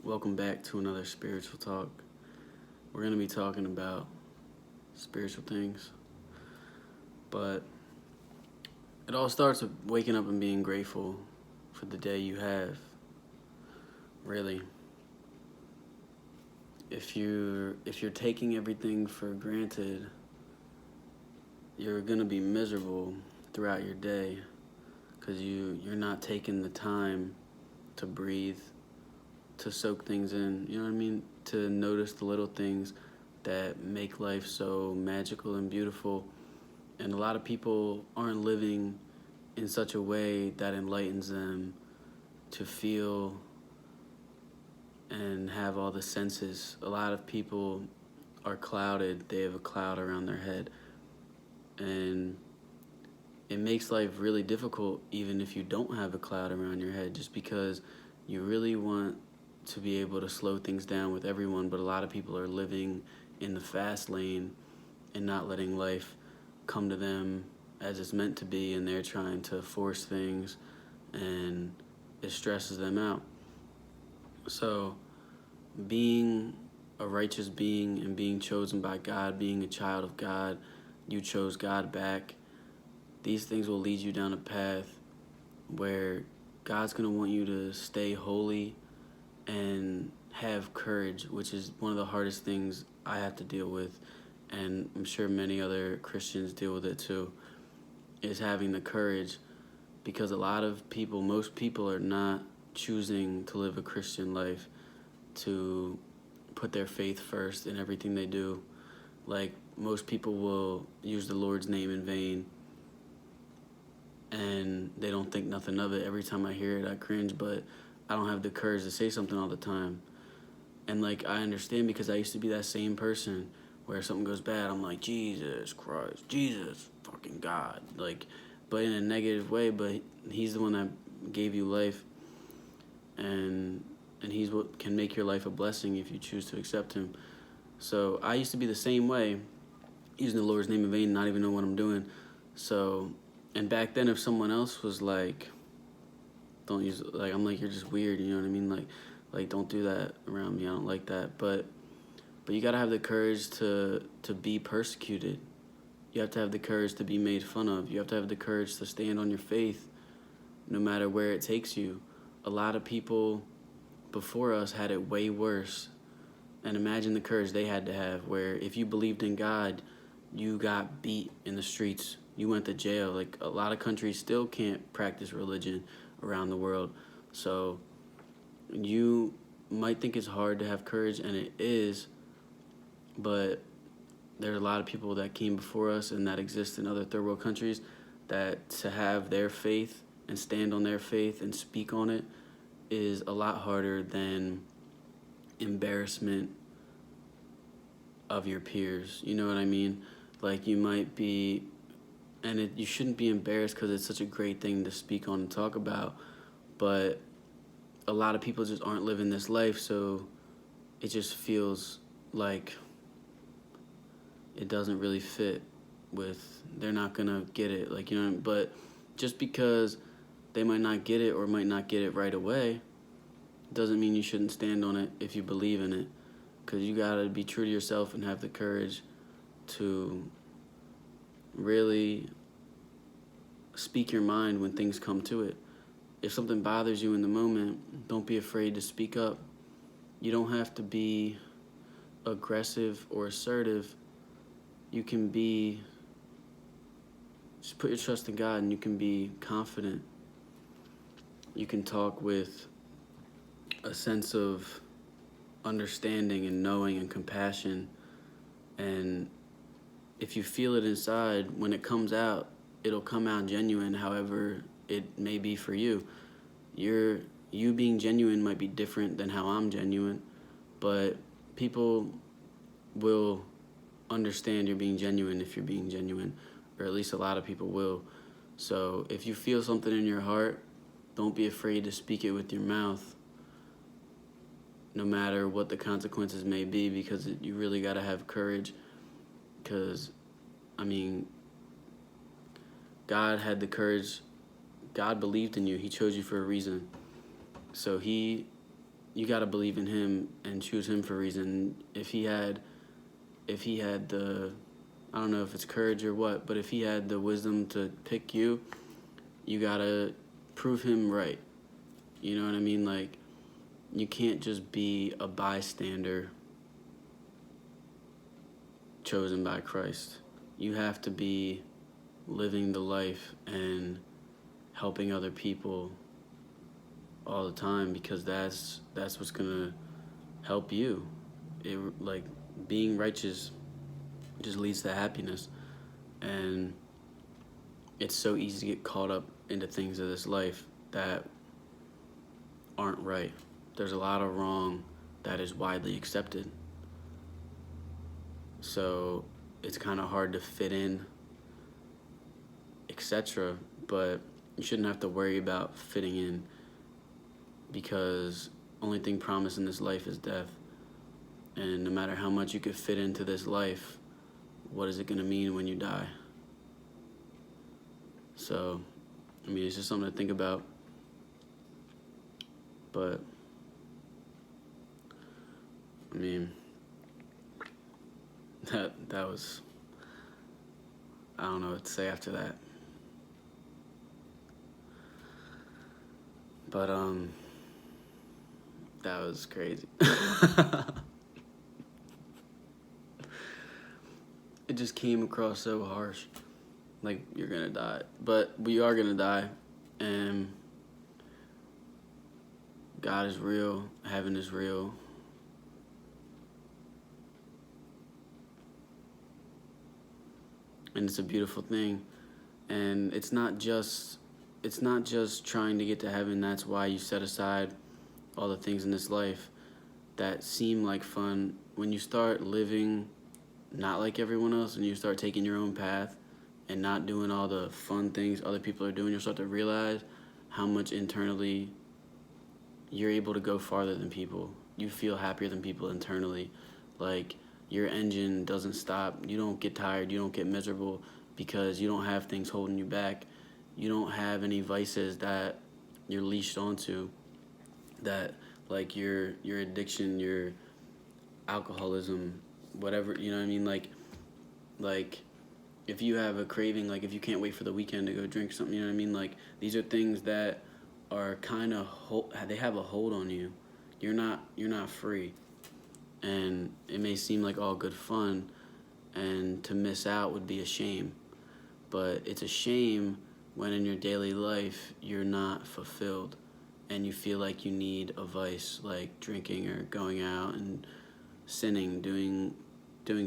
Welcome back to another spiritual talk. We're going to be talking about spiritual things, but it all starts with waking up and being grateful for the day you have. Really, if you're taking everything for granted, you're going to be miserable throughout your day because you're not taking the time to breathe, to soak things in, you know what I mean? To notice the little things that make life so magical and beautiful. And a lot of people aren't living in such a way that enlightens them to feel and have all the senses. A lot of people are clouded, they have a cloud around their head. And it makes life really difficult even if you don't have a cloud around your head, just because you really want to be able to slow things down with everyone, but a lot of people are living in the fast lane and not letting life come to them as it's meant to be, and they're trying to force things, and it stresses them out. So being a righteous being and being chosen by God, being a child of God, you chose God back, these things will lead you down a path where God's going to want you to stay holy and have courage, which is one of the hardest things I have to deal with, and I'm sure many other Christians deal with it too, is having the courage, because a lot of people, most people are not choosing to live a Christian life, to put their faith first in everything they do. Like, most people will use the Lord's name in vain, and they don't think nothing of it. Every time I hear it, I cringe, but I don't have the courage to say something all the time. And, like, I understand, because I used to be that same person where something goes bad, I'm like, Jesus Christ, Jesus fucking God. Like, but in a negative way, but he's the one that gave you life, and he's what can make your life a blessing if you choose to accept him. So I used to be the same way, using the Lord's name in vain, not even know what I'm doing. So, and back then, if someone else was like, don't use, like, I'm like, you're just weird, you know what I mean? Like don't do that around me, I don't like that. But you gotta have the courage to be persecuted. You have to have the courage to be made fun of. You have to have the courage to stand on your faith, no matter where it takes you. A lot of people before us had it way worse. And imagine the courage they had to have, where if you believed in God, you got beat in the streets. You went to jail. Like, a lot of countries still can't practice religion around the world. So you might think it's hard to have courage, and it is, but there are a lot of people that came before us and that exist in other third world countries, that to have their faith and stand on their faith and speak on it is a lot harder than embarrassment of your peers. You know what I mean? Like, you might be, and you shouldn't be embarrassed, because it's such a great thing to speak on and talk about, but a lot of people just aren't living this life, so it just feels like it doesn't really fit with, they're not gonna get it, like, you know. But just because they might not get it, or might not get it right away, doesn't mean you shouldn't stand on it if you believe in it, because you gotta be true to yourself and have the courage to really speak your mind when things come to it. If something bothers you in the moment, don't be afraid to speak up. You don't have to be aggressive or assertive. You can be, just put your trust in God, and you can be confident. You can talk with a sense of understanding and knowing and compassion. And if you feel it inside, when it comes out, it'll come out genuine, however it may be for you. You being genuine might be different than how I'm genuine, but people will understand you're being genuine if you're being genuine, or at least a lot of people will. So if you feel something in your heart, don't be afraid to speak it with your mouth, no matter what the consequences may be, because you really got to have courage. Because, I mean, God had the courage. God believed in you. He chose you for a reason. So he you got to believe in him and choose him for a reason. If he had the, I don't know if it's courage or what, but if he had the wisdom to pick you, you got to prove him right. You know what I mean? Like, you can't just be a bystander chosen by Christ. You have to be living the life and helping other people all the time, because that's what's gonna help you. It, like, being righteous just leads to happiness, and it's so easy to get caught up into things of this life that aren't right. There's a lot of wrong that is widely accepted, so it's kind of hard to fit in, etc. But you shouldn't have to worry about fitting in, because only thing promised in this life is death. And no matter how much you could fit into this life, what is it going to mean when you die? So, I mean, it's just something to think about. But, I mean, that was, I don't know what to say after that. But, that was crazy. It just came across so harsh. Like, you're gonna die. But we are gonna die. And God is real. Heaven is real. And it's a beautiful thing. And it's not just trying to get to heaven. That's why you set aside all the things in this life that seem like fun. When you start living not like everyone else, and you start taking your own path and not doing all the fun things other people are doing, you'll start to realize how much internally you're able to go farther than people. You feel happier than people internally. Like, your engine doesn't stop. You don't get tired. You don't get miserable because you don't have things holding you back. You don't have any vices that you're leashed onto, that, like, your addiction, your alcoholism, whatever, you know what I mean? Like if you have a craving, like if you can't wait for the weekend to go drink something, you know what I mean? Like, these are things that are kind of, they have a hold on you. You're not free. And it may seem like all good fun, and to miss out would be a shame. But it's a shame when in your daily life you're not fulfilled and you feel like you need a vice, like drinking or going out and sinning, doing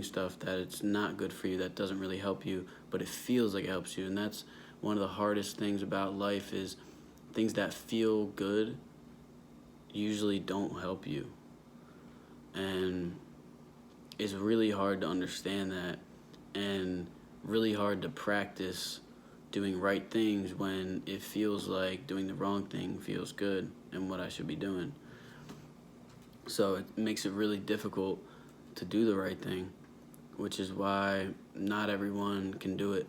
stuff that it's not good for you, that doesn't really help you, but it feels like it helps you. And that's one of the hardest things about life, is things that feel good usually don't help you. And it's really hard to understand that, and really hard to practice doing right things when it feels like doing the wrong thing feels good and what I should be doing. So it makes it really difficult to do the right thing, which is why not everyone can do it.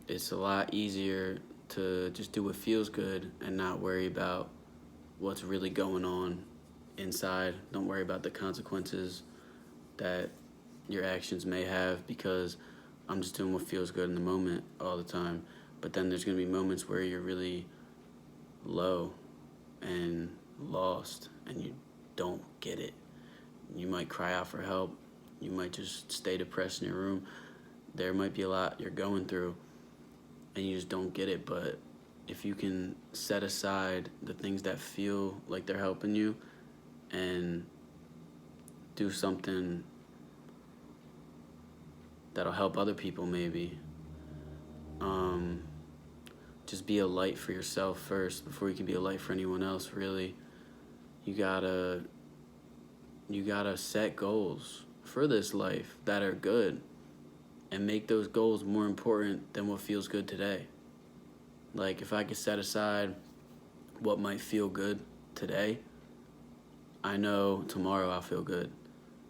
It's a lot easier to just do what feels good and not worry about what's really going on inside. Don't worry about the consequences that your actions may have, because I'm just doing what feels good in the moment all the time. But then there's going to be moments where you're really low and lost and you don't get it. You might cry out for help. You might just stay depressed in your room. There might be a lot you're going through and you just don't get it. But if you can set aside the things that feel like they're helping you and do something that'll help other people, maybe. Just be a light for yourself first before you can be a light for anyone else, really. You gotta set goals for this life that are good and make those goals more important than what feels good today. Like, if I could set aside what might feel good today, I know tomorrow I'll feel good.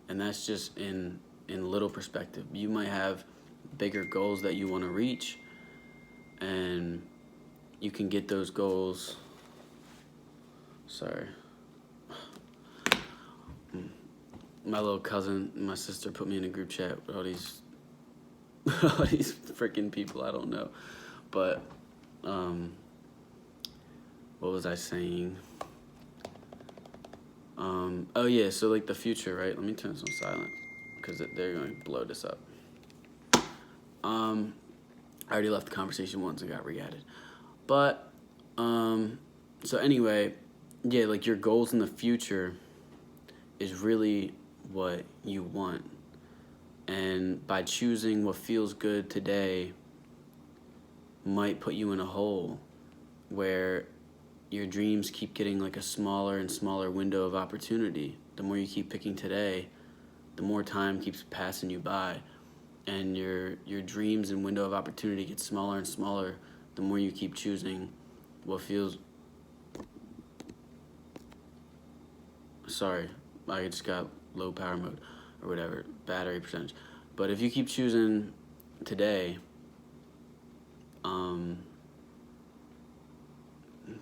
And that's just in little perspective. You might have bigger goals that you want to reach, and you can get those goals. Sorry. my little cousin and my sister put me in a group chat with all these all these freaking people I don't know. But what was I saying? Oh yeah, so like the future, right? Let me turn this on silent because they're going to blow this up. I already left the conversation once and got re-added. But so anyway, yeah, like your goals in the future is really what you want. And by choosing what feels good today might put you in a hole where your dreams keep getting like a smaller and smaller window of opportunity. The more you keep picking today, the more time keeps passing you by, and your dreams and window of opportunity gets smaller and smaller the more you keep choosing what feels... Sorry, I just got low power mode or whatever, battery percentage. But if you keep choosing today,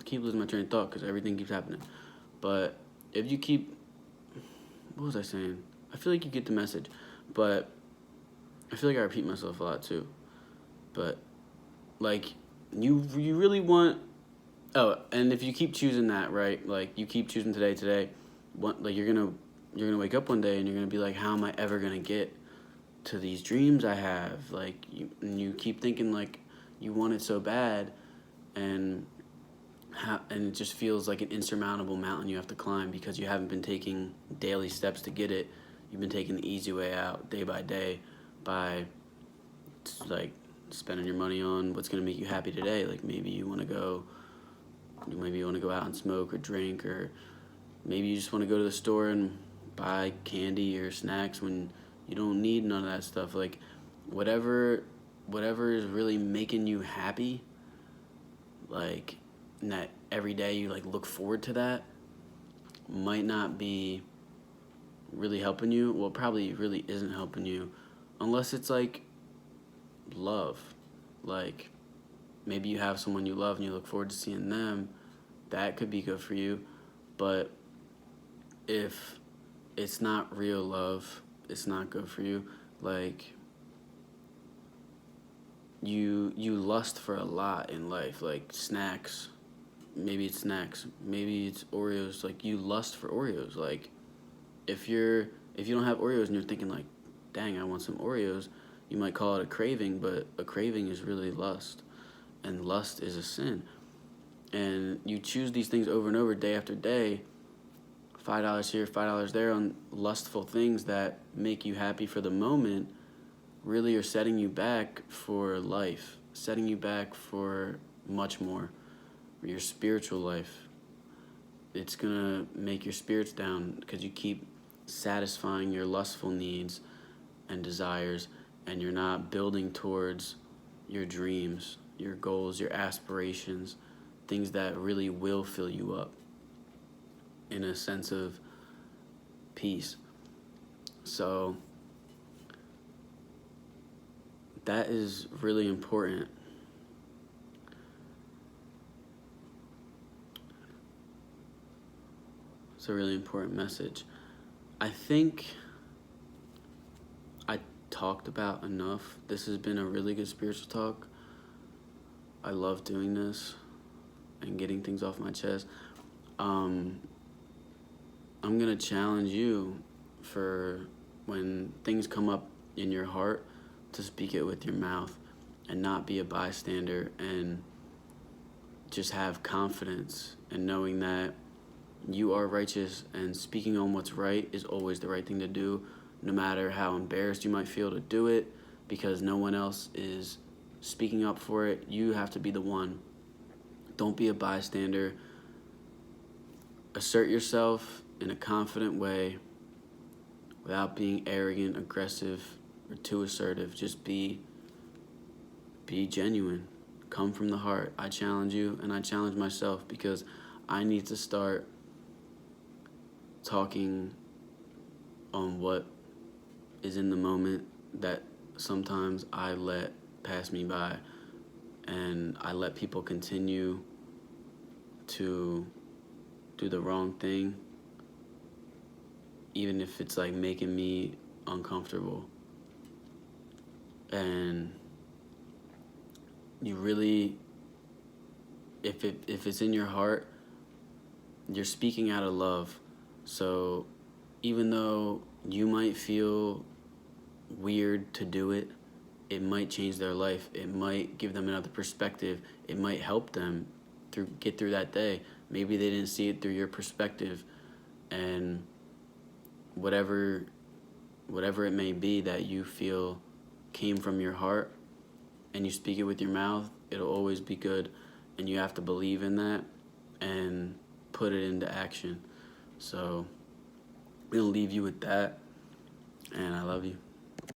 keep losing my train of thought because everything keeps happening. But if you keep... What was I saying? I feel like you get the message, but I feel like I repeat myself a lot too. But like you really want... Oh, and if you keep choosing that, right? Like you keep choosing today, like you're gonna wake up one day and you're gonna be like, how am I ever gonna get to these dreams I have? Like you keep thinking like you want it so bad, and it just feels like an insurmountable mountain you have to climb because you haven't been taking daily steps to get it. You've been taking the easy way out day by day by like spending your money on what's gonna make you happy today. Like maybe you want to go out and smoke or drink, or maybe you just want to go to the store and buy candy or snacks when you don't need none of that stuff. Like whatever is really making you happy, like, and that every day you like look forward to, that might not be really helping you. Well, probably really isn't helping you unless it's like love. Like maybe you have someone you love and you look forward to seeing them. That could be good for you. But if it's not real love, it's not good for you. Like you lust for a lot in life, like snacks. Maybe it's snacks. Maybe it's Oreos. Like you lust for Oreos. Like if you don't have Oreos and you're thinking like, dang, I want some Oreos, you might call it a craving, but a craving is really lust. And lust is a sin. And you choose these things over and over, day after day, $5 here, $5 there on lustful things that make you happy for the moment, really are setting you back for life, setting you back for much more, your spiritual life. It's gonna make your spirits down because you keep satisfying your lustful needs and desires, and you're not building towards your dreams, your goals, your aspirations, things that really will fill you up in a sense of peace. So that is really important. It's a really important message. I think I talked about enough. This has been a really good spiritual talk. I love doing this and getting things off my chest. I'm gonna challenge you for when things come up in your heart to speak it with your mouth and not be a bystander, and just have confidence and knowing that you are righteous, and speaking on what's right is always the right thing to do, no matter how embarrassed you might feel to do it, because no one else is speaking up for it. You have to be the one. Don't be a bystander. Assert yourself in a confident way without being arrogant, aggressive, or too assertive. Just be genuine. Come from the heart. I challenge you, and I challenge myself, because I need to start talking on what is in the moment that sometimes I let pass me by, and I let people continue to do the wrong thing even if it's like making me uncomfortable. And you really, if it's in your heart, you're speaking out of love. So even though you might feel weird to do it, it might change their life. It might give them another perspective. It might help them get through that day. Maybe they didn't see it through your perspective, and whatever it may be that you feel came from your heart and you speak it with your mouth, it'll always be good, and you have to believe in that and put it into action. So I'm gonna leave you with that, and I love you.